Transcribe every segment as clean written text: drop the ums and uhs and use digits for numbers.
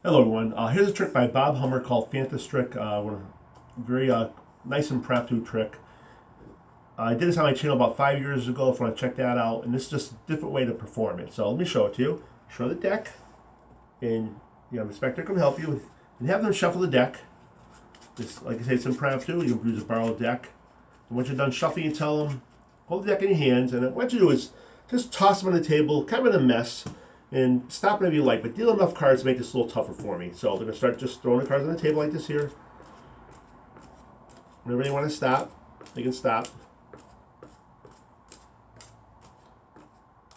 Hello everyone, here's a trick by Bob Hummer called Fantastric, very nice impromptu trick. I did this on my channel about 5 years ago if you want to check that out, and this is just a different way to perform it. So let me show it to you. Show the deck, and the inspector can help you, and have them shuffle the deck. This, like I say, it's impromptu, you can use a borrowed deck. And once you're done shuffling, you tell them, hold the deck in your hands, and what you do is just toss them on the table, kind of in a mess, and stop whenever you like, but deal enough cards to make this a little tougher for me. So they're going to start just throwing the cards on the table like this here. Whenever they want to stop, they can stop.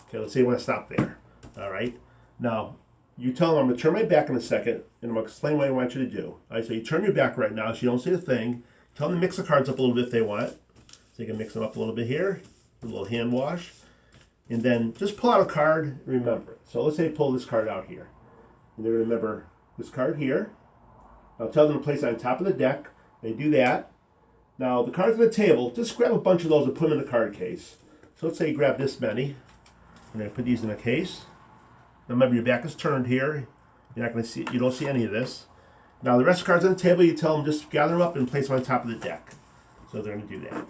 Okay, let's say you want to stop there. All right. Now, you tell them I'm going to turn my back in a second, and I'm going to explain what I want you to do. All right, so you turn your back right now so you don't see a thing. Tell them to mix the cards up a little bit if they want. So you can mix them up a little bit here, a little hand wash. And then just pull out a card and remember it. So let's say you pull this card out here. And they're going to remember this card here. I'll tell them to place it on top of the deck. They do that. Now the cards on the table, just grab a bunch of those and put them in the card case. So let's say you grab this many. I'm going to put these in a case. Now remember your back is turned here. You're not going to see, you don't see any of this. Now the rest of the cards on the table, you tell them just gather them up and place them on top of the deck. So they're going to do that.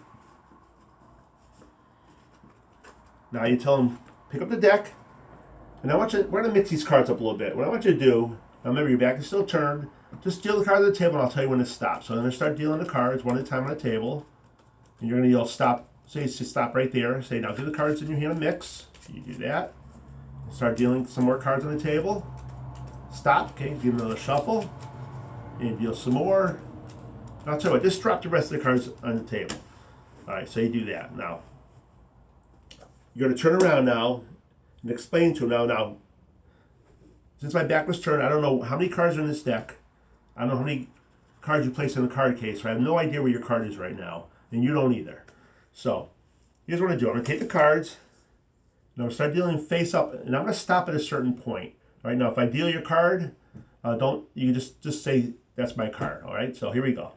Now you tell them, pick up the deck, and we're going to mix these cards up a little bit. What I want you to do, now remember your back is still turned, just deal the cards on the table and I'll tell you when to stop. So I'm going to start dealing the cards one at a time on the table, and you're going to yell stop, say stop right there, say now give the cards in your hand a mix, you do that, start dealing some more cards on the table, stop, okay, give them another shuffle, and deal some more. And I'll tell you what, just drop the rest of the cards on the table. Alright, so you do that. Now, you're going to turn around now and explain to them now, since my back was turned, I don't know how many cards are in this deck. I don't know how many cards you place in the card case. So I have no idea where your card is right now, and you don't either. So here's what I'm going to do. I'm going to take the cards, and I'm going to start dealing face up, and I'm going to stop at a certain point. All right, now if I deal your card, you can just say that's my card. All right, so here we go.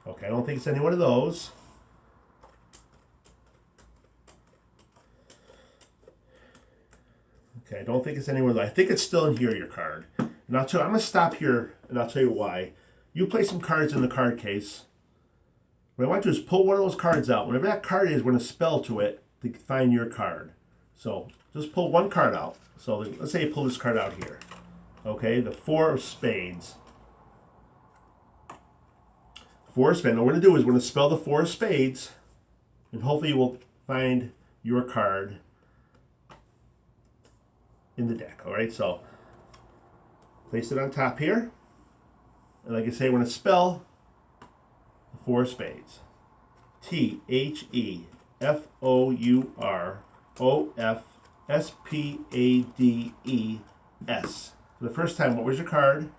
Okay, I don't think it's any one of those. Okay, I don't think it's any one of those. I think it's still in here, your card. And I'm going to stop here, and I'll tell you why. You place some cards in the card case. What I want you to do is pull one of those cards out. Whatever that card is, we're going to spell to it to find your card. So just pull one card out. So let's say you pull this card out here. Okay, the 4 of spades. 4 of spades. What we're going to do is we're going to spell the 4 of spades, and hopefully we'll find your card in the deck. All right, so place it on top here, and like I say, we're going to spell the 4 of spades. THEFOUROFSPADES. For the first time, what was your card?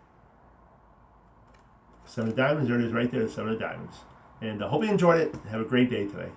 7 of diamonds. There it is right there, the 7 of diamonds. And I hope you enjoyed it. Have a great day today.